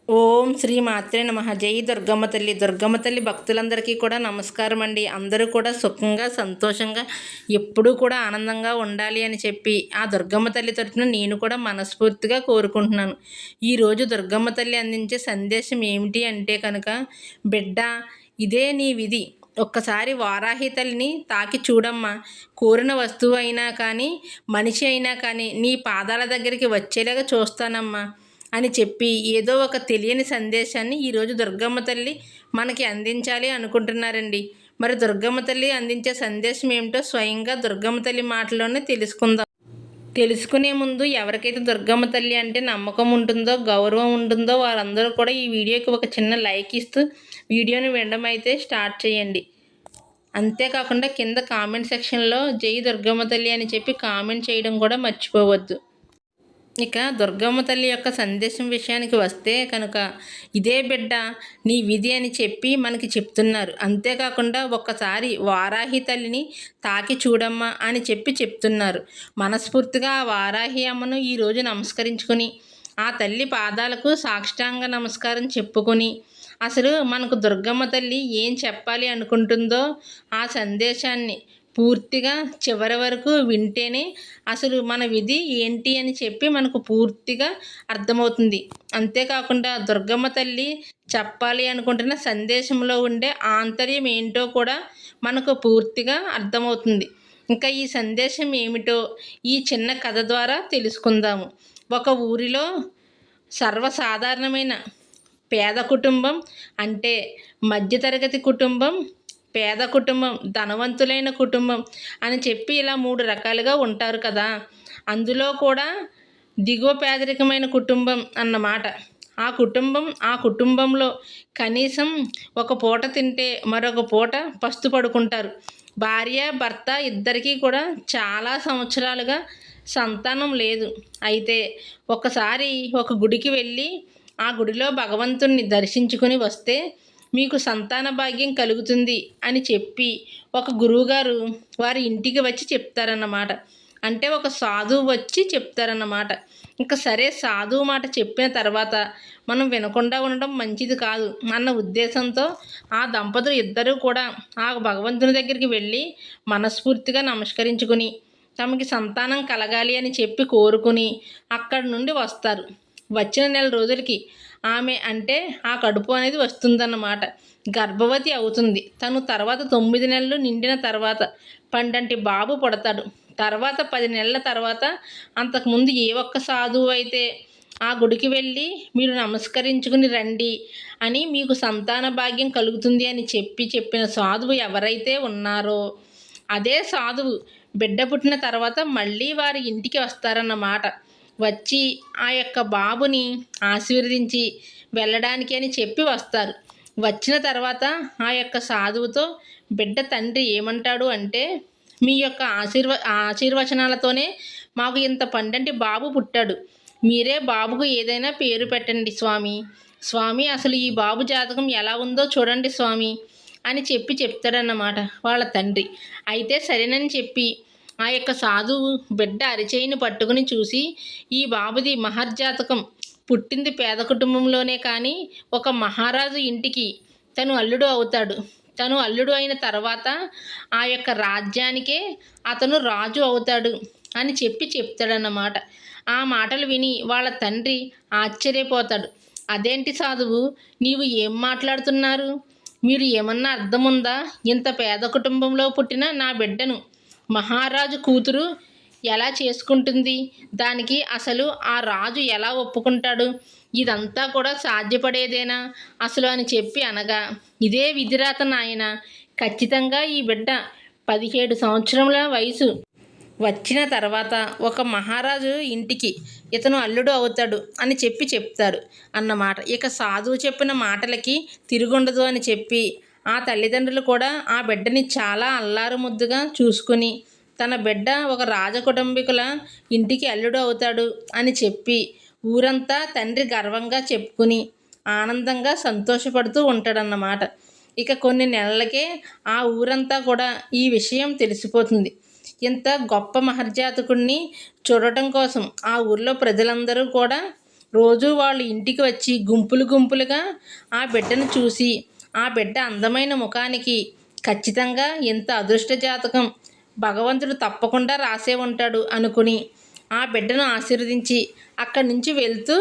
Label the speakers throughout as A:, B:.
A: ఓం శ్రీ మాత్రే నమః. జై దుర్గమ్మ తల్లి. దుర్గమ్మ తల్లి భక్తులందరికీ కూడా నమస్కారం అండి. అందరూ కూడా సుఖంగా సంతోషంగా ఎప్పుడూ కూడా ఆనందంగా ఉండాలి అని చెప్పి ఆ దుర్గమ్మ తల్లి తరపున నేను కూడా మనస్ఫూర్తిగా కోరుకుంటున్నాను. ఈరోజు దుర్గమ్మ తల్లి అందించే సందేశం ఏమిటి అంటే కనుక, బిడ్డ ఇదే నీ విధి, ఒక్కసారి వారాహి తల్లిని తాకి చూడమ్మా. కోరిన వస్తువు అయినా కానీ మనిషి అయినా కానీ నీ పాదాల దగ్గరికి వచ్చేలాగా చూస్తానమ్మా అని చెప్పి ఏదో ఒక తెలియని సందేశాన్ని ఈరోజు దుర్గమ్మ తల్లి మనకి అందించాలి అనుకుంటున్నారండి. మరి దుర్గమ్మ తల్లి అందించే సందేశం ఏమిటో స్వయంగా దుర్గమ్మ తల్లి మాటల్లోనే తెలుసుకుందాం. తెలుసుకునే ముందు ఎవరికైతే దుర్గమ్మ తల్లి అంటే నమ్మకం ఉంటుందో, గౌరవం ఉంటుందో వారందరూ కూడా ఈ వీడియోకి ఒక చిన్న లైక్ ఇస్తూ వీడియోని వినడం అయితే స్టార్ట్ చేయండి. అంతేకాకుండా కింద కామెంట్ సెక్షన్లో జై దుర్గమ్మ తల్లి అని చెప్పి కామెంట్ చేయడం కూడా మర్చిపోవద్దు. ఇక దుర్గమ్మ తల్లి యొక్క సందేశం విషయానికి వస్తే కనుక, ఇదే బిడ్డ నీ విధి అని చెప్పి మనకి చెప్తున్నారు. అంతేకాకుండా ఒక్కసారి వారాహి తల్లిని తాకి చూడమ్మా అని చెప్పి చెప్తున్నారు. మనస్ఫూర్తిగా ఆ వారాహి అమ్మను ఈరోజు నమస్కరించుకుని ఆ తల్లి పాదాలకు సాష్టాంగ నమస్కారం చెప్పుకొని అసలు మనకు దుర్గమ్మ తల్లి ఏం చెప్పాలి అనుకుంటుందో ఆ సందేశాన్ని పూర్తిగా చివరి వరకు వింటేనే అసలు మన విధి ఏంటి అని చెప్పి మనకు పూర్తిగా అర్థమవుతుంది. అంతేకాకుండా దుర్గమ్మ తల్లి చెప్పాలి అనుకుంటున్న సందేశంలో ఉండే ఆంతర్యం ఏంటో కూడా మనకు పూర్తిగా అర్థమవుతుంది. ఇంకా ఈ సందేశం ఏమిటో ఈ చిన్న కథ ద్వారా తెలుసుకుందాము. ఒక ఊరిలో సర్వసాధారణమైన పేద కుటుంబం, అంటే మధ్యతరగతి కుటుంబం, పేద కుటుంబం, ధనవంతులైన కుటుంబం అని చెప్పి ఇలా 3 రకాలుగా ఉంటారు కదా. అందులో కూడా దిగువ పేదరికమైన కుటుంబం అన్నమాట. ఆ కుటుంబంలో కనీసం ఒక పూట తింటే మరొక పూట పస్తు పడుకుంటారు. భార్య భర్త ఇద్దరికీ కూడా చాలా సంవత్సరాలుగా సంతానం లేదు. అయితే ఒకసారి ఒక గుడికి వెళ్ళి ఆ గుడిలో భగవంతుణ్ణి దర్శించుకుని వస్తే మీకు సంతాన భాగ్యం కలుగుతుంది అని చెప్పి ఒక గురువుగారు వారి ఇంటికి వచ్చి చెప్తారన్నమాట. అంటే ఒక సాధువు వచ్చి చెప్తారన్నమాట. ఇంకా సరే, సాధువు మాట చెప్పిన తర్వాత మనం వినకుండా ఉండడం మంచిది కాదు అన్న ఉద్దేశంతో ఆ దంపతులు ఇద్దరూ కూడా ఆ భగవంతుని దగ్గరికి వెళ్ళి మనస్ఫూర్తిగా నమస్కరించుకుని తమకి సంతానం కలగాలి అని చెప్పి కోరుకుని అక్కడి నుండి వస్తారు. వచ్చిన నెల రోజులకి ఆమె అంటే ఆ కడుపు అనేది వస్తుందన్నమాట. గర్భవతి అవుతుంది. తను తర్వాత 9 నెలలు నిండిన తర్వాత పండంటి బాబు పుడతాడు. తర్వాత 10 నెలల తర్వాత అంతకుముందు ఏ ఒక్క సాధువు అయితే ఆ గుడికి వెళ్ళి మీరు నమస్కరించుకుని రండి అని మీకు సంతాన భాగ్యం కలుగుతుంది అని చెప్పిన సాధువు ఎవరైతే ఉన్నారో అదే సాధువు బిడ్డ పుట్టిన తర్వాత మళ్ళీ వారి ఇంటికి వస్తారన్నమాట. వచ్చి ఆ యొక్క బాబుని ఆశీర్వదించి వెళ్ళడానికి అని చెప్పి వస్తారు. వచ్చిన తర్వాత ఆ యొక్క సాధువుతో బిడ్డ తండ్రి ఏమంటాడు అంటే, మీ యొక్క ఆశీర్వచనాలతోనే మాకు ఇంత పండంటి బాబు పుట్టాడు. మీరే బాబుకు ఏదైనా పేరు పెట్టండి స్వామి, అసలు ఈ బాబు జాతకం ఎలా ఉందో చూడండి స్వామి అని చెప్పి చెప్తాడన్నమాట వాళ్ళ తండ్రి. అయితే సరేనని చెప్పి ఆ యొక్క సాధువు బిడ్డ అరిచేయిని పట్టుకుని చూసి, ఈ బాబుది మహర్జాతకం, పుట్టింది పేద కుటుంబంలోనే కానీ ఒక మహారాజు ఇంటికి తను అల్లుడు అవుతాడు. తను అల్లుడు అయిన తర్వాత ఆ యొక్క రాజ్యానికే అతను రాజు అవుతాడు అని చెప్పి చెప్తాడన్నమాట. ఆ మాటలు విని వాళ్ళ తండ్రి ఆశ్చర్యపోతాడు. అదేంటి సాధువు, నీవు ఏం మాట్లాడుతున్నారు? మీరు ఏమన్నా అర్థం ఉందా? ఇంత పేద కుటుంబంలో పుట్టిన నా బిడ్డను మహారాజు కూతురు ఎలా చేసుకుంటుంది? దానికి అసలు ఆ రాజు ఎలా ఒప్పుకుంటాడు? ఇదంతా కూడా సాధ్యపడేదేనా అసలు అని చెప్పి అనగా, ఇదే విధిరాత నాయన, ఖచ్చితంగా ఈ బిడ్డ 17 సంవత్సరముల వయసు వచ్చిన తర్వాత ఒక మహారాజు ఇంటికి ఇతను అల్లుడు అవుతాడు అని చెప్పి చెప్తారు అన్నమాట. ఇక సాధువు చెప్పిన మాటలకి తిరుగుండదు అని చెప్పి ఆ తల్లిదండ్రులు కూడా ఆ బిడ్డని చాలా అల్లారు ముద్దుగా చూసుకుని, తన బిడ్డ ఒక రాజకుటుంబీకుల ఇంటికి అల్లుడు అవుతాడు అని చెప్పి ఊరంతా తండ్రి గర్వంగా చెప్పుకుని ఆనందంగా సంతోషపడుతూ ఉంటాడన్నమాట. ఇక కొన్ని నెలలకే ఆ ఊరంతా కూడా ఈ విషయం తెలిసిపోతుంది. ఇంత గొప్ప మహర్జాతకుడిని చూడటం కోసం ఆ ఊర్లో ప్రజలందరూ కూడా రోజు వాళ్ళు ఇంటికి వచ్చి గుంపులు గుంపులుగా ఆ బిడ్డను చూసి ఆ బిడ్డ అందమైన ముఖానికి ఖచ్చితంగా ఇంత అదృష్ట జాతకం భగవంతుడు తప్పకుండా రాసే ఉంటాడు అనుకుని ఆ బిడ్డను ఆశీర్వదించి అక్కడి నుంచి వెళ్తూ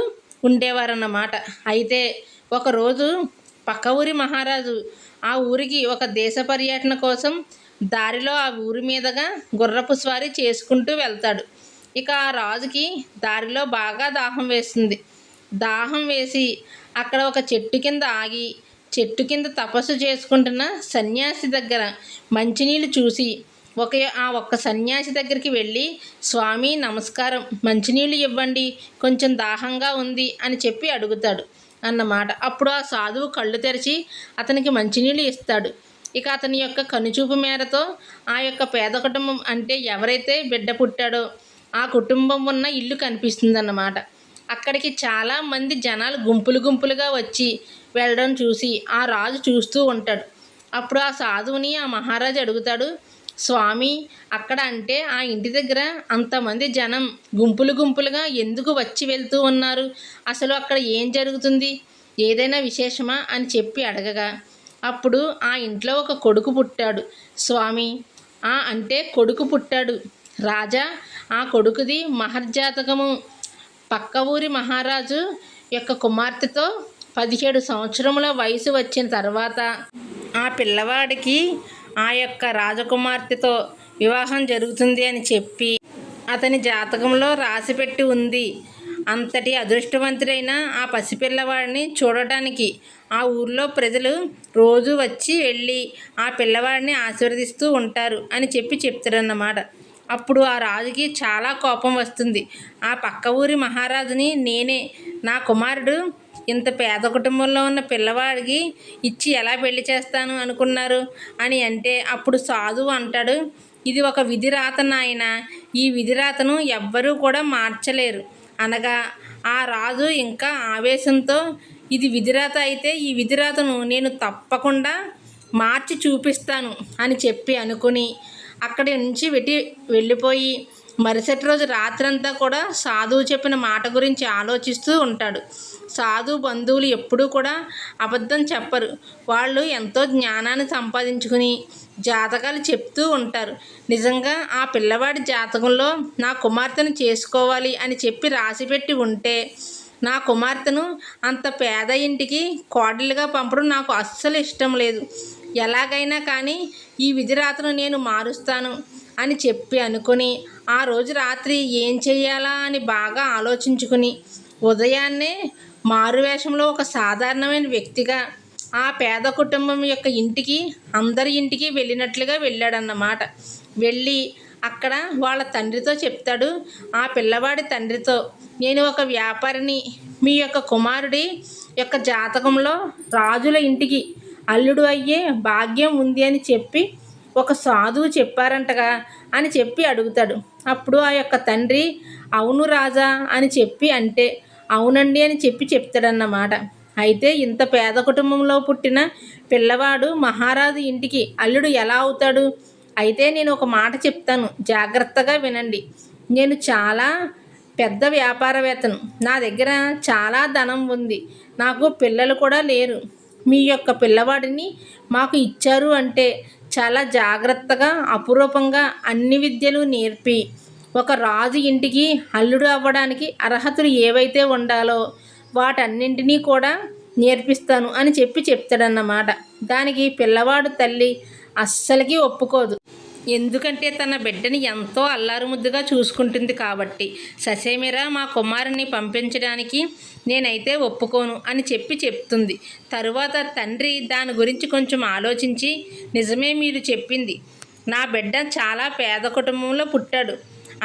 A: ఉండేవారన్నమాట. అయితే ఒకరోజు పక్క ఊరి మహారాజు ఆ ఊరికి ఒక దేశ పర్యటన కోసం దారిలో ఆ ఊరి మీదుగా గుర్రపు స్వారీ చేసుకుంటూ వెళ్తాడు. ఇక ఆ రాజుకి దారిలో బాగా దాహం వేస్తుంది. దాహం వేసి అక్కడ ఒక చెట్టు కింద ఆగి చెట్టు కింద తపస్సు చేసుకుంటున్న సన్యాసి దగ్గర మంచినీళ్ళు చూసి ఒక్క సన్యాసి దగ్గరికి వెళ్ళి, స్వామి నమస్కారం, మంచినీళ్ళు ఇవ్వండి, కొంచెం దాహంగా ఉంది అని చెప్పి అడుగుతాడు అన్నమాట. అప్పుడు ఆ సాధువు కళ్ళు తెరిచి అతనికి మంచినీళ్ళు ఇస్తాడు. ఇక అతని యొక్క కనుచూపు మేరతో ఆ యొక్క పేద కుటుంబం, అంటే ఎవరైతే బిడ్డ పుట్టాడో ఆ కుటుంబం ఉన్న ఇల్లు కనిపిస్తుందన్నమాట. అక్కడికి చాలామంది జనాలు గుంపులు గుంపులుగా వచ్చి వెళ్ళడం చూసి ఆ రాజు చూస్తూ ఉంటాడు. అప్పుడు ఆ సాధువుని ఆ మహారాజు అడుగుతాడు, స్వామి అక్కడ అంటే ఆ ఇంటి దగ్గర అంతమంది జనం గుంపులు గుంపులుగా ఎందుకు వచ్చి వెళ్తూ ఉన్నారు? అసలు అక్కడ ఏం జరుగుతుంది? ఏదైనా విశేషమా అని చెప్పి అడగగా, అప్పుడు ఆ ఇంట్లో ఒక కొడుకు పుట్టాడు స్వామి. అంటే కొడుకు పుట్టాడు రాజా. ఆ కొడుకుది మహర్జాతకము. పక్క ఊరి మహారాజు యొక్క కుమార్తెతో 17 సంవత్సరముల వయసు వచ్చిన తర్వాత ఆ పిల్లవాడికి ఆ యొక్క రాజకుమార్తెతో వివాహం జరుగుతుంది అని చెప్పి అతని జాతకంలో రాసిపెట్టి ఉంది. అంతటి అదృష్టవంతుడైన ఆ పసిపిల్లవాడిని చూడటానికి ఆ ఊర్లో ప్రజలు రోజు వచ్చి వెళ్ళి ఆ పిల్లవాడిని ఆశీర్వదిస్తూ ఉంటారు అని చెప్పి చెప్తారన్నమాట. అప్పుడు ఆ రాజుకి చాలా కోపం వస్తుంది. ఆ పక్క ఊరి మహారాజుని నేనే నా కుమారుడు ఇంత పేద కుటుంబంలో ఉన్న పిల్లవాడికి ఇచ్చి ఎలా పెళ్లి చేస్తాను అనుకున్నారు అని అంటే, అప్పుడు సాధువు అంటాడు, ఇది ఒక విధిరాత నాయన, ఈ విధిరాతను ఎవ్వరూ కూడా మార్చలేరు అనగా ఆ రాజు ఇంకా ఆవేశంతో, ఇది విధిరాత అయితే ఈ విధిరాతను నేను తప్పకుండా మార్చి చూపిస్తాను అని చెప్పి అనుకుని అక్కడి నుంచి వెళ్ళిపోయి మరుసటి రోజు రాత్రంతా కూడా సాధువు చెప్పిన మాట గురించి ఆలోచిస్తూ ఉంటాడు. సాధు బంధువులు ఎప్పుడూ కూడా అబద్ధం చెప్పరు. వాళ్ళు ఎంతో జ్ఞానాన్ని సంపాదించుకుని జాతకాలు చెప్తూ ఉంటారు. నిజంగా ఆ పిల్లవాడి జాతకంలో నా కుమార్తెను చేసుకోవాలి అని చెప్పి రాసిపెట్టి ఉంటే నా కుమార్తెను అంత పేద ఇంటికి కోడలుగా పంపడం నాకు అస్సలు ఇష్టం లేదు. ఎలాగైనా కానీ ఈ విధిరాతను నేను మారుస్తాను అని చెప్పి అనుకుని ఆ రోజు రాత్రి ఏం చెయ్యాలా అని బాగా ఆలోచించుకుని ఉదయాన్నే మారువేషంలో ఒక సాధారణమైన వ్యక్తిగా ఆ పేద కుటుంబం యొక్క ఇంటికి అందరి ఇంటికి వెళ్ళినట్లుగా వెళ్ళాడన్నమాట. వెళ్ళి అక్కడ వాళ్ళ తండ్రితో చెప్తాడు, ఆ పిల్లవాడి తండ్రితో, నేను ఒక వ్యాపారిని, మీ యొక్క కుమారుడి యొక్క జాతకంలో రాజుల ఇంటికి అల్లుడు అయ్యే భాగ్యం ఉంది అని చెప్పి ఒక సాధువు చెప్పారంటగా అని చెప్పి అడుగుతాడు. అప్పుడు ఆ యొక్క తండ్రి అవును రాజా అని చెప్పి అంటే అవునండి అని చెప్పి చెప్తాడన్నమాట. అయితే ఇంత పేద కుటుంబంలో పుట్టిన పిల్లవాడు మహారాజు ఇంటికి అల్లుడు ఎలా అవుతాడు? అయితే నేను ఒక మాట చెప్తాను, జాగ్రత్తగా వినండి. నేను చాలా పెద్ద వ్యాపారవేత్తను, నా దగ్గర చాలా ధనం ఉంది, నాకు పిల్లలు కూడా లేరు. మీ యొక్క పిల్లవాడిని మాకు ఇచ్చారు అంటే చాలా జాగ్రత్తగా అపురూపంగా అన్ని విద్యలు నేర్పి ఒక రాజు ఇంటికి అల్లుడు అవ్వడానికి అర్హతలు ఏవైతే ఉండాలో వాటన్నింటినీ కూడా నేర్పిస్తాను అని చెప్పి చెప్తాడన్నమాట. దానికి పిల్లవాడు తల్లి అస్సలకి ఒప్పుకోదు. ఎందుకంటే తన బిడ్డని ఎంతో అల్లారుముద్దుగా చూసుకుంటుంది కాబట్టి. ససేమిరా మా కుమారుని పంపించడానికి నేనైతే ఒప్పుకోను అని చెప్పి చెప్తుంది. తరువాత తండ్రి దాని గురించి కొంచెం ఆలోచించి, నిజమే మీరు చెప్పింది, నా బిడ్డ చాలా పేద కుటుంబంలో పుట్టాడు,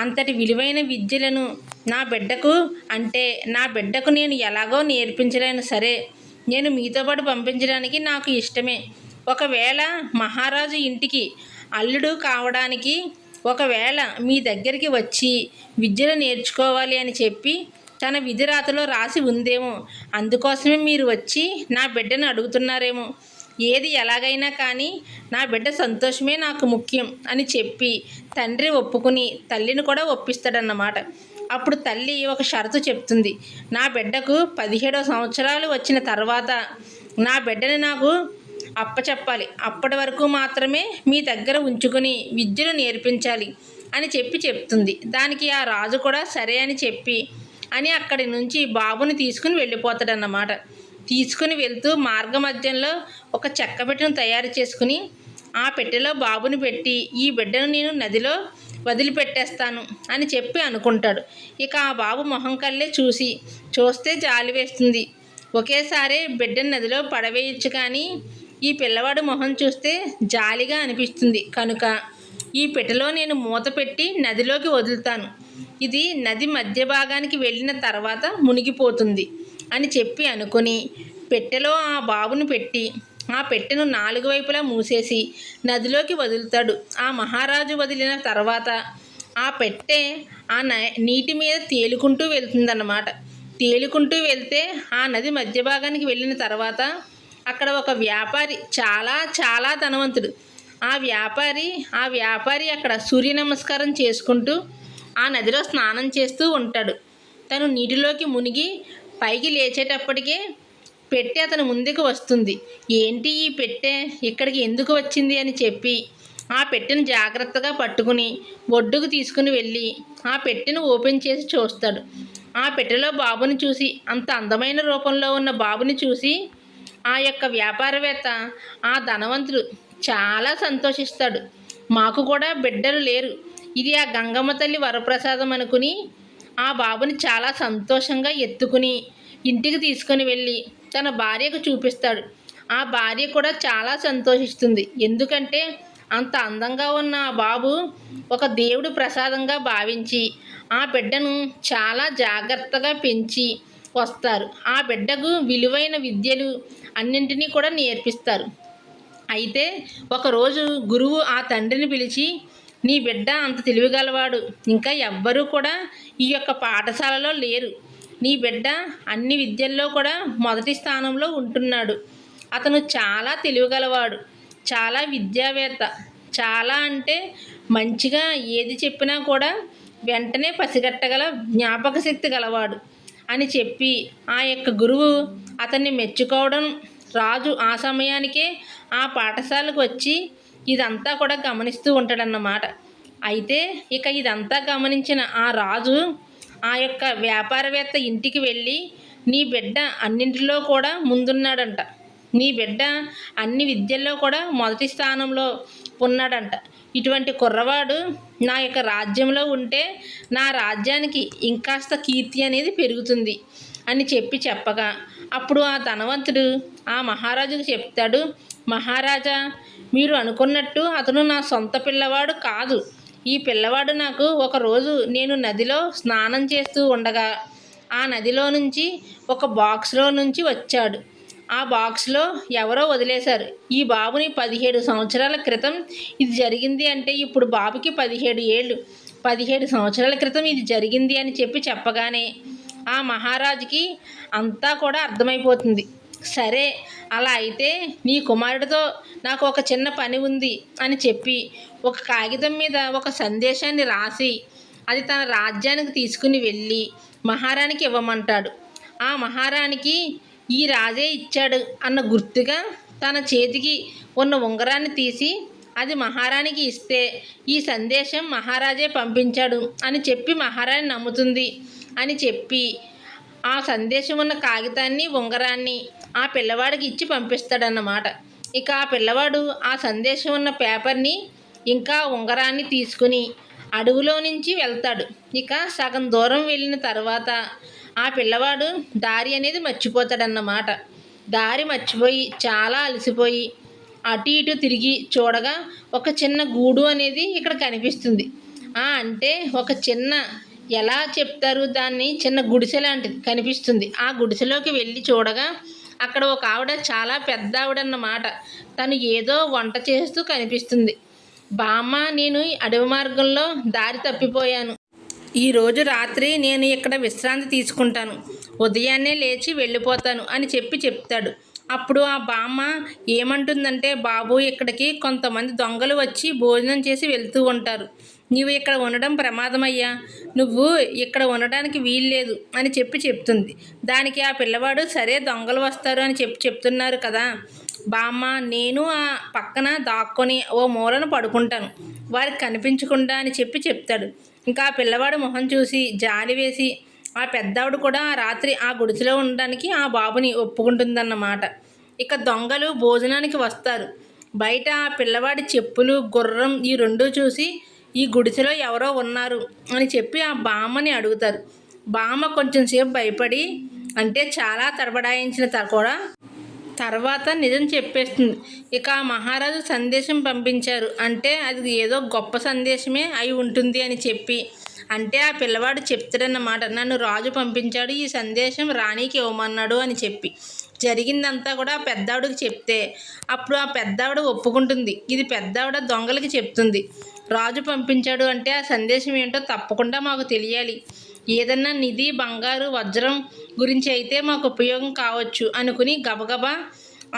A: అంతటి విలువైన విద్యలను నా బిడ్డకు నేను ఎలాగో నేర్పించలేను. సరే, నేను మీతో పాటు పంపించడానికి నాకు ఇష్టమే. ఒకవేళ మహారాజు ఇంటికి అల్లుడు కావడానికి ఒకవేళ మీ దగ్గరికి వచ్చి విద్యలు నేర్చుకోవాలి అని చెప్పి తన విధిరాతలో రాసి ఉందేమో, అందుకోసమే మీరు వచ్చి నా బిడ్డను అడుగుతున్నారేమో. ఏది ఎలాగైనా కానీ నా బిడ్డ సంతోషమే నాకు ముఖ్యం అని చెప్పి తండ్రి ఒప్పుకుని తల్లిని కూడా ఒప్పిస్తాడన్నమాట. అప్పుడు తల్లి ఒక షరతు చెప్తుంది. నా బిడ్డకు 17వ సంవత్సరాలు వచ్చిన తర్వాత నా బిడ్డని నాకు అప్పచెప్పాలి. అప్పటి వరకు మాత్రమే మీ దగ్గర ఉంచుకొని విద్యను నేర్పించాలి అని చెప్తుంది. దానికి ఆ రాజు కూడా సరే అని చెప్పి అక్కడి నుంచి బాబుని తీసుకుని వెళ్ళిపోతాడన్నమాట. తీసుకుని వెళ్తూ మార్గమధ్యంలో ఒక చెక్క పెట్టెను తయారు చేసుకుని ఆ పెట్టెలో బాబుని పెట్టి ఈ బిడ్డను నేను నదిలో వదిలిపెట్టేస్తాను అని చెప్పి అనుకుంటాడు. ఇక ఆ బాబు మొహం కళ్ళే చూస్తే జాలి వేస్తుంది. ఒకేసారి బిడ్డను నదిలో పడవేయచ్చు, కానీ ఈ పిల్లవాడు మొహం చూస్తే జాలిగా అనిపిస్తుంది. కనుక ఈ పెట్టెలో నేను మూత పెట్టి నదిలోకి వదులుతాను. ఇది నది మధ్య భాగానికి వెళ్ళిన తర్వాత మునిగిపోతుంది అని చెప్పి అనుకుని పెట్టెలో ఆ బాబును పెట్టి ఆ పెట్టెను 4 వైపులా మూసేసి నదిలోకి వదులుతాడు. ఆ మహారాజు వదిలిన తర్వాత ఆ పెట్టె ఆ నీటి మీద తేలుకుంటూ వెళ్తుందన్నమాట. తేలుకుంటూ వెళ్తే ఆ నది మధ్య భాగానికి వెళ్ళిన తర్వాత అక్కడ ఒక వ్యాపారి, చాలా చాలా ధనవంతుడు. ఆ వ్యాపారి అక్కడ సూర్య నమస్కారం చేసుకుంటూ ఆ నదిలో స్నానం చేస్తూ ఉంటాడు. తను నీటిలోకి మునిగి పైకి లేచేటప్పటికే పెట్టె అతని ముందుకు వస్తుంది. ఏంటి ఈ పెట్టె ఇక్కడికి ఎందుకు వచ్చింది అని చెప్పి ఆ పెట్టెను జాగ్రత్తగా పట్టుకుని ఒడ్డుకు తీసుకుని వెళ్ళి ఆ పెట్టెను ఓపెన్ చేసి చూస్తాడు. ఆ పెట్టెలో బాబుని చూసి, అంత అందమైన రూపంలో ఉన్న బాబుని చూసి ఆ యొక్క వ్యాపారవేత్త, ఆ ధనవంతుడు చాలా సంతోషిస్తాడు. మాకు కూడా బిడ్డలు లేరు, ఇది ఆ గంగమ్మ తల్లి వరప్రసాదం అనుకుని ఆ బాబుని చాలా సంతోషంగా ఎత్తుకుని ఇంటికి తీసుకొని వెళ్ళి తన భార్యకు చూపిస్తాడు. ఆ భార్య కూడా చాలా సంతోషిస్తుంది. ఎందుకంటే అంత అందంగా ఉన్న ఆ బాబు ఒక దేవుడి ప్రసాదంగా భావించి ఆ బిడ్డను చాలా జాగ్రత్తగా పెంచి వస్తారు. ఆ బిడ్డకు విలువైన విద్యలు అన్నింటినీ కూడా నేర్పిస్తారు. అయితే ఒకరోజు గురువు ఆ తండ్రిని పిలిచి, నీ బిడ్డ అంత తెలివిగలవాడు, ఇంకా ఎవ్వరూ కూడా ఈ యొక్క పాఠశాలలో లేరు. నీ బిడ్డ అన్ని విద్యల్లో కూడా మొదటి స్థానంలో ఉంటున్నాడు. అతను చాలా తెలివిగలవాడు, చాలా విద్యావేత్త, చాలా అంటే మంచిగా ఏది చెప్పినా కూడా వెంటనే పసిగట్టగల జ్ఞాపక శక్తి గలవాడు అని చెప్పి ఆ యొక్క గురువు అతన్ని మెచ్చుకోవడం, రాజు ఆ సమయానికే ఆ పాఠశాలకు వచ్చి ఇదంతా కూడా గమనిస్తూ ఉంటాడన్నమాట. అయితే ఇక ఇదంతా గమనించిన ఆ రాజు ఆ యొక్క వ్యాపారవేత్త ఇంటికి వెళ్ళి, నీ బిడ్డ అన్నింటిలో కూడా ముందున్నాడంట, నీ బిడ్డ అన్ని విద్యల్లో కూడా మొదటి స్థానంలో ఉన్నాడంట. ఇటువంటి కుర్రవాడు నా యొక్క రాజ్యంలో ఉంటే నా రాజ్యానికి ఇంకాస్త కీర్తి అనేది పెరుగుతుంది అని చెప్పగా అప్పుడు ఆ ధనవంతుడు ఆ మహారాజుకు చెప్తాడు, మహారాజా, మీరు అనుకున్నట్టు అతను నా సొంత పిల్లవాడు కాదు. ఈ పిల్లవాడు నాకు ఒకరోజు నేను నదిలో స్నానం చేస్తూ ఉండగా ఆ నదిలో నుంచి ఒక బాక్స్లో నుంచి వచ్చాడు. ఆ బాక్స్లో ఎవరో వదిలేశారు. ఈ బాబుని 17 సంవత్సరాల క్రితం ఇది జరిగింది అంటే ఇప్పుడు బాబుకి 17 ఏళ్ళు. 17 సంవత్సరాల క్రితం ఇది జరిగింది అని చెప్పగానే ఆ మహారాజుకి అంతా కూడా అర్థమైపోతుంది. సరే, అలా అయితే నీ కుమారుడితో నాకు ఒక చిన్న పని ఉంది అని చెప్పి ఒక కాగితం మీద ఒక సందేశాన్ని రాసి అది తన రాజ్యానికి తీసుకుని వెళ్ళి మహారాణికి ఇవ్వమంటాడు. ఆ మహారాణికి ఈ రాజే ఇచ్చాడు అన్న గుర్తుగా తన చేతికి ఉన్న ఉంగరాన్ని తీసి అది మహారాణికి ఇస్తే ఈ సందేశం మహారాజే పంపించాడు అని చెప్పి మహారాణి నమ్ముతుంది అని చెప్పి ఆ సందేశం ఉన్న కాగితాన్ని, ఉంగరాన్ని ఆ పిల్లవాడికి ఇచ్చి పంపిస్తాడన్నమాట. ఇక ఆ పిల్లవాడు ఆ సందేశం ఉన్న పేపర్ని ఇంకా ఉంగరాన్ని తీసుకుని అడవిలో నుంచి వెళ్తాడు. ఇక సగం దూరం వెళ్ళిన తర్వాత ఆ పిల్లవాడు దారి అనేది మర్చిపోతాడన్నమాట. దారి మర్చిపోయి చాలా అలసిపోయి అటు ఇటు తిరిగి చూడగా ఒక చిన్న గూడు అనేది ఇక్కడ కనిపిస్తుంది. అంటే ఒక చిన్న, ఎలా చెప్తారు దాన్ని, చిన్న గుడిసె లాంటిది కనిపిస్తుంది. ఆ గుడిసెలోకి వెళ్ళి చూడగా అక్కడ ఒక ఆవిడ, చాలా పెద్ద ఆవిడన్నమాట. తను ఏదో వంట చేస్తూ కనిపిస్తుంది. బామ్మ, నేను అడవి మార్గంలో దారి తప్పిపోయాను. ఈరోజు రాత్రి నేను ఇక్కడ విశ్రాంతి తీసుకుంటాను, ఉదయాన్నే లేచి వెళ్ళిపోతాను అని చెప్తాడు. అప్పుడు ఆ బామ్మ ఏమంటుందంటే, బాబు, ఇక్కడికి కొంతమంది దొంగలు వచ్చి భోజనం చేసి వెళ్తూ ఉంటారు. నీవు ఇక్కడ ఉండడం ప్రమాదమయ్యా, నువ్వు ఇక్కడ ఉండడానికి వీల్లేదు అని చెప్తుంది. దానికి ఆ పిల్లవాడు సరే దొంగలు వస్తారు అని చెప్తున్నారు కదా బామ్మ, నేను ఆ పక్కన దాక్కొని ఓ మూలను పడుకుంటాను, వారికి కనిపించకుండా అని చెప్తాడు. ఇంకా ఆ పిల్లవాడు మొహం చూసి జాలి వేసి ఆ పెద్దావిడ కూడా ఆ రాత్రి ఆ గుడిసెలో ఉండడానికి ఆ బాబుని ఒప్పుకుంటుందన్నమాట. ఇక దొంగలు భోజనానికి వస్తారు. బయట ఆ పిల్లవాడి చెప్పులు గుర్రం ఈ రెండూ చూసి ఈ గుడిసెలో ఎవరో ఉన్నారు అని చెప్పి ఆ బామ్మని అడుగుతారు. బామ్మ కొంచెం సేపు భయపడి అంటే చాలా తడబడాయించిన కూడా తర్వాత నిజం చెప్పేస్తుంది. ఇక ఆ మహారాజు సందేశం పంపించారు అంటే అది ఏదో గొప్ప సందేశమే అయి ఉంటుంది అని చెప్పి అంటే ఆ పిల్లవాడు చెప్తాడన్నమాట, నన్ను రాజు పంపించాడు, ఈ సందేశం రాణికి ఇవ్వమన్నాడు అని చెప్పి జరిగిందంతా కూడా పెద్దావిడకి చెప్తే అప్పుడు ఆ పెద్దావిడ ఒప్పుకుంటుంది. ఇది పెద్దావిడ దొంగలకి చెప్తుంది, రాజు పంపించాడు అంటే ఆ సందేశం ఏంటో తప్పకుండా మాకు తెలియాలి, ఏదన్నా నిధి బంగారు వజ్రం గురించి అయితే మాకు ఉపయోగం కావచ్చు అనుకుని గబగబా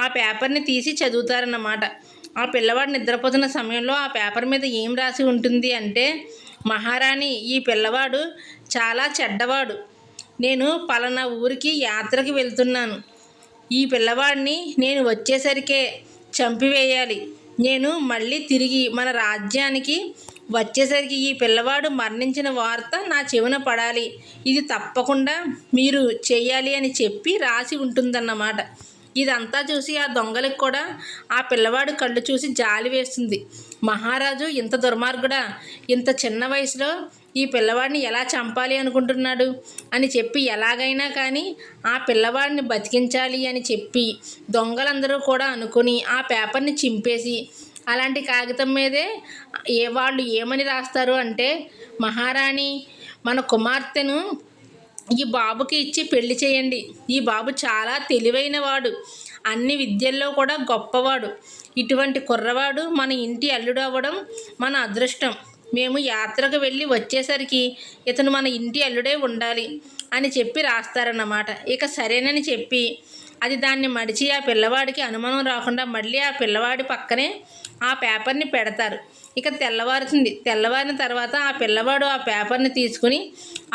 A: ఆ పేపర్ని తీసి చదువుతారన్నమాట. ఆ పిల్లవాడు నిద్రపోతున్న సమయంలో ఆ పేపర్ మీద ఏం రాసి ఉంటుంది అంటే, మహారాణి, ఈ పిల్లవాడు చాలా చెడ్డవాడు, నేను పలానా ఊరికి యాత్రకి వెళ్తున్నాను, ఈ పిల్లవాడిని నేను వచ్చేసరికే చంపివేయాలి, నేను మళ్ళీ తిరిగి మన రాజ్యానికి వచ్చేసరికి ఈ పిల్లవాడు మరణించిన వార్త నా చెవిన పడాలి, ఇది తప్పకుండా మీరు చేయాలి అని చెప్పి రాసి ఉంటుందన్నమాట. ఇదంతా చూసి ఆ దొంగలకు కూడా ఆ పిల్లవాడు కళ్ళు చూసి జాలి వేస్తుంది. మహారాజు ఇంత దుర్మార్గుడా, ఇంత చిన్న వయసులో ఈ పిల్లవాడిని ఎలా చంపాలి అనుకుంటున్నాడు అని చెప్పి ఎలాగైనా కానీ ఆ పిల్లవాడిని బతికించాలి అని చెప్పి దొంగలందరూ కూడా అనుకుని ఆ పేపర్ని చింపేసి అలాంటి కాగితం మీదే వాళ్ళు ఏమని రాస్తారు అంటే, మహారాణి, మన కుమార్తెను ఈ బాబుకి ఇచ్చి పెళ్లి చేయండి, ఈ బాబు చాలా తెలివైన వాడు, అన్ని విద్యల్లో కూడా గొప్పవాడు, ఇటువంటి కుర్రవాడు మన ఇంటి అల్లుడు అవ్వడం మన అదృష్టం, మేము యాత్రకు వెళ్ళి వచ్చేసరికి ఇతను మన ఇంటి అల్లుడే ఉండాలి అని చెప్పి రాస్తారన్నమాట. ఇక సరేనని చెప్పి అది దాన్ని మడిచి ఆ పిల్లవాడికి అనుమానం రాకుండా మళ్ళీ ఆ పిల్లవాడి పక్కనే ఆ పేపర్ని పెడతారు. ఇక తెల్లవారుతుంది. తెల్లవారిన తర్వాత ఆ పిల్లవాడు ఆ పేపర్ని తీసుకుని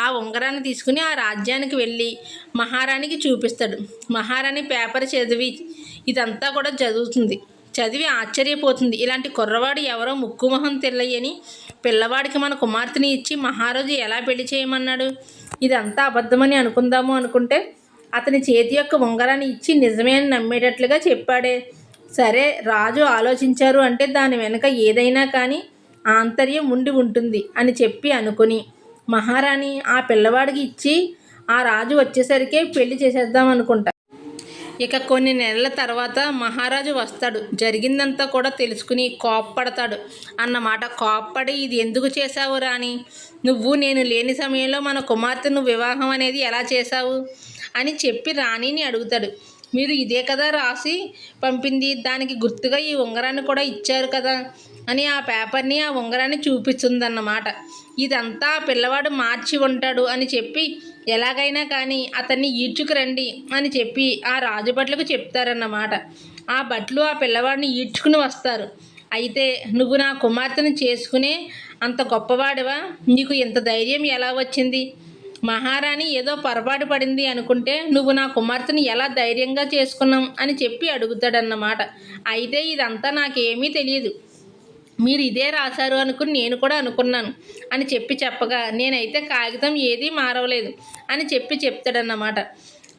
A: ఆ ఉంగరాన్ని తీసుకుని ఆ రాజ్యానికి వెళ్ళి మహారాణికి చూపిస్తాడు. మహారాణి పేపర్ చదివి ఇదంతా కూడా చదువుతుంది. చదివి ఆశ్చర్యపోతుంది. ఇలాంటి కుర్రవాడు ఎవరో ముక్కుమొహం తెల్లయ్యని పిల్లవాడికి మన కుమార్తెని ఇచ్చి మహారాజు ఎలా పెళ్లి చేయమన్నాడు, ఇదంతా అబద్ధమని అనుకుందాము అనుకుంటే అతని చేతి యొక్క ఉంగరాన్ని ఇచ్చి నిజమే అని నమ్మేటట్లుగా చెప్పాడే. సరే, రాజు ఆలోచించారు అంటే దాని వెనుక ఏదైనా కానీ ఆంతర్యం ఉండి ఉంటుంది అని చెప్పి అనుకుని మహారాణి ఆ పిల్లవాడికి ఇచ్చి ఆ రాజు వచ్చేసరికే పెళ్లి చేసేద్దాం అనుకుంటా. ఇక కొన్ని నెలల తర్వాత మహారాజు వస్తాడు. జరిగిందంతా కూడా తెలుసుకుని కోప్పడతాడు అన్నమాట. కోప్పడి, ఇది ఎందుకు చేశావు రాణి, నువ్వు నేను లేని సమయంలో మన కుమార్తెను వివాహం అనేది ఎలా చేశావు అని చెప్పి రాణిని అడుగుతాడు. మీరు ఇదే కదా రాసి పంపింది, దానికి గుర్తుగా ఈ ఉంగరాన్ని కూడా ఇచ్చారు కదా అని ఆ పేపర్ని ఆ ఉంగరాన్ని చూపిస్తుందన్నమాట. ఇదంతా పిల్లవాడు మార్చి ఉంటాడు అని చెప్పి ఎలాగైనా కానీ అతన్ని ఈడ్చుకురండి అని చెప్పి ఆ రాజు భట్లకు చెప్తారన్నమాట. ఆ భట్లు ఆ పిల్లవాడిని ఈడ్చుకుని వస్తారు. అయితే నువ్వు నా కుమార్తెను చేసుకునే అంత గొప్పవాడివా, నీకు ఇంత ధైర్యం ఎలా వచ్చింది, మహారాణి ఏదో పొరపాటు పడింది అనుకుంటే నువ్వు నా కుమార్తెను ఎలా ధైర్యంగా చేసుకున్నాం అని చెప్పి అడుగుతాడన్నమాట. అయితే ఇదంతా నాకేమీ తెలియదు, మీరు ఇదే రాశారు అనుకుని నేను కూడా అనుకున్నాను అని చెప్పగా నేనైతే కాగితం ఏదీ మారవలేదు అని చెప్తాడన్నమాట.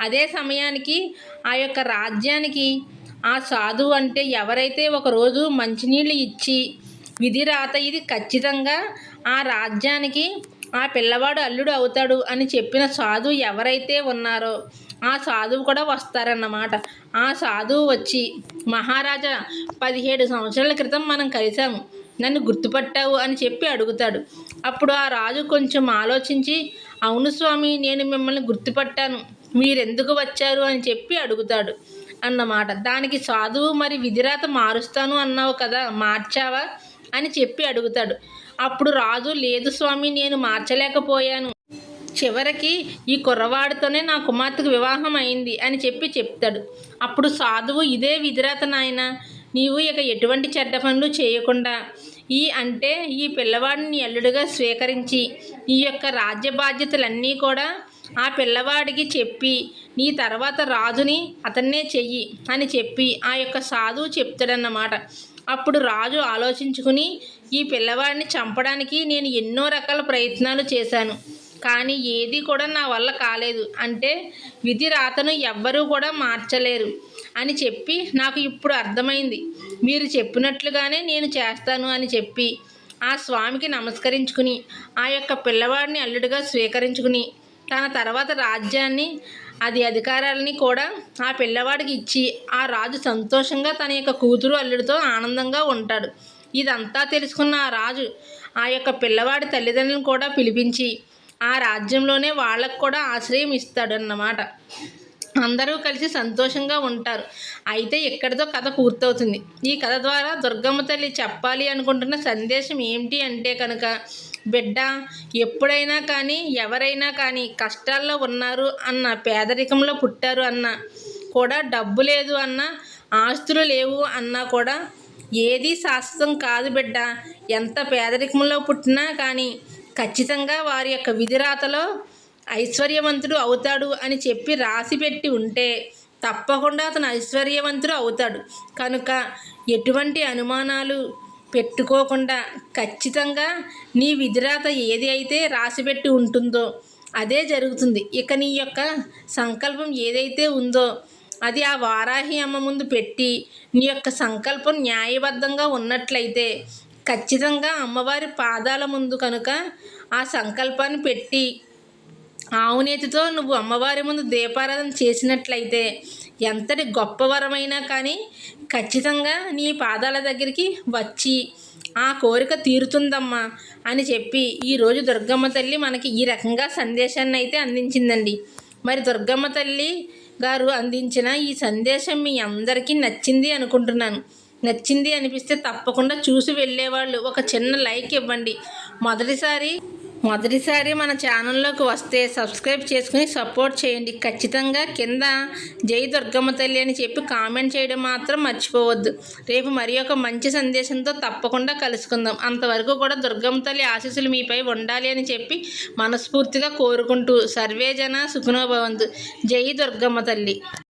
A: అదే సమయానికి ఆ యొక్క రాజ్యానికి ఆ సాధువు అంటే ఎవరైతే ఒకరోజు మంచినీళ్ళు ఇచ్చి విధి రాత ఇది ఖచ్చితంగా ఆ రాజ్యానికి ఆ పిల్లవాడు అల్లుడు అవుతాడు అని చెప్పిన సాధువు ఎవరైతే ఉన్నారో ఆ సాధువు కూడా వస్తారన్నమాట. ఆ సాధువు వచ్చి, మహారాజా, 17 సంవత్సరాల క్రితం మనం కలిసాము, నన్ను గుర్తుపట్టావు అని చెప్పి అడుగుతాడు. అప్పుడు ఆ రాజు కొంచెం ఆలోచించి, అవును స్వామి, నేను మిమ్మల్ని గుర్తుపట్టాను, మీరెందుకు వచ్చారు అని చెప్పి అడుగుతాడు అన్నమాట. దానికి సాధువు, మరి విధిరాత మారుస్తాను అన్నావు కదా, మార్చావా అని చెప్పి అడుగుతాడు. అప్పుడు రాజు, లేదు స్వామి, నేను మార్చలేకపోయాను, చివరికి ఈ కుర్రవాడితోనే నా కుమార్తెకు వివాహం అయింది అని చెప్తాడు. అప్పుడు సాధువు, ఇదే విధిరాత నాయన, నీవు ఇక ఎటువంటి చెడ్డ పనులు చేయకుండా అంటే ఈ పిల్లవాడిని అల్లుడుగా స్వీకరించి ఈ యొక్క రాజ్య బాధ్యతలన్నీ కూడా ఆ పిల్లవాడికి చెప్పి నీ తర్వాత రాజుని అతన్నే చెయ్యి అని చెప్పి ఆ యొక్క సాధువు చెప్తాడన్నమాట. అప్పుడు రాజు ఆలోచించుకుని ఈ పిల్లవాడిని చంపడానికి నేను ఎన్నో రకాల ప్రయత్నాలు చేశాను, కానీ ఏది కూడా నా వల్ల కాలేదు. అంటే విధి రాతను ఎవ్వరూ కూడా మార్చలేరు అని చెప్పి నాకు ఇప్పుడు అర్థమైంది. మీరు చెప్పినట్లుగానే నేను చేస్తాను అని చెప్పి ఆ స్వామికి నమస్కరించుకుని ఆ యొక్క పిల్లవాడిని అల్లుడిగా స్వీకరించుకుని తన తర్వాత రాజ్యాన్ని అధికారాలని కూడా ఆ పిల్లవాడికి ఇచ్చి ఆ రాజు సంతోషంగా తన యొక్క కూతురు అల్లుడితో ఆనందంగా ఉంటాడు. ఇదంతా తెలుసుకున్న ఆ రాజు ఆ యొక్క పిల్లవాడి తల్లిదండ్రులను కూడా పిలిపించి ఆ రాజ్యంలోనే వాళ్ళకు కూడా ఆశ్రయం ఇస్తాడు అన్నమాట. అందరూ కలిసి సంతోషంగా ఉంటారు. అయితే ఇక్కడితో కథ పూర్తవుతుంది. ఈ కథ ద్వారా దుర్గమ్మ తల్లి చెప్పాలి అనుకుంటున్న సందేశం ఏమిటి అంటే కనుక, బిడ్డ, ఎప్పుడైనా కానీ ఎవరైనా కానీ కష్టాల్లో ఉన్నారు అన్న, పేదరికంలో పుట్టారు అన్న కూడా, డబ్బు లేదు అన్న, ఆస్తులు లేవు అన్నా కూడా ఏదీ శాశ్వతం కాదు బిడ్డ. ఎంత పేదరికంలో పుట్టినా కానీ ఖచ్చితంగా వారి యొక్క విధిరాతలో ఐశ్వర్యవంతుడు అవుతాడు అని చెప్పి రాసి పెట్టి ఉంటే తప్పకుండా అతను ఐశ్వర్యవంతుడు అవుతాడు. కనుక ఎటువంటి అనుమానాలు పెట్టుకోకుండా ఖచ్చితంగా నీ విధిరాత ఏది అయితే రాసిపెట్టి ఉంటుందో అదే జరుగుతుంది. ఇక నీ యొక్క సంకల్పం ఏదైతే ఉందో అది ఆ వారాహి అమ్మ ముందు పెట్టి నీ యొక్క సంకల్పం న్యాయబద్ధంగా ఉన్నట్లయితే ఖచ్చితంగా అమ్మవారి పాదాల ముందు కనుక ఆ సంకల్పాన్ని పెట్టి ఆవునేతితో నువ్వు అమ్మవారి ముందు దీపారాధన చేసినట్లయితే ఎంతటి గొప్ప వరమైనా కానీ ఖచ్చితంగా నీ పాదాల దగ్గరికి వచ్చి ఆ కోరిక తీరుతుందమ్మా అని చెప్పి ఈరోజు దుర్గమ్మ తల్లి మనకి ఈ రకంగా సందేశాన్ని అయితే అందించిందండి. మరి దుర్గమ్మ తల్లి గారు అందించిన ఈ సందేశం మీ అందరికీ నచ్చింది అనుకుంటున్నాను. నచ్చింది అనిపిస్తే తప్పకుండా చూసి వెళ్ళేవాళ్ళు ఒక చిన్న లైక్ ఇవ్వండి. మొదటిసారి మన ఛానల్లోకి వస్తే సబ్స్క్రైబ్ చేసుకుని సపోర్ట్ చేయండి. ఖచ్చితంగా కింద జై దుర్గమ్మ తల్లి అని చెప్పి కామెంట్ చేయడం మాత్రం మర్చిపోవద్దు. రేపు మరి ఒక మంచి సందేశంతో తప్పకుండా కలుసుకుందాం. అంతవరకు కూడా దుర్గమ్మ తల్లి ఆశీస్సులు మీపై ఉండాలి అని చెప్పి మనస్ఫూర్తిగా కోరుకుంటూ సర్వేజన సుఖినో భవంతు. జై దుర్గమ్మ తల్లి.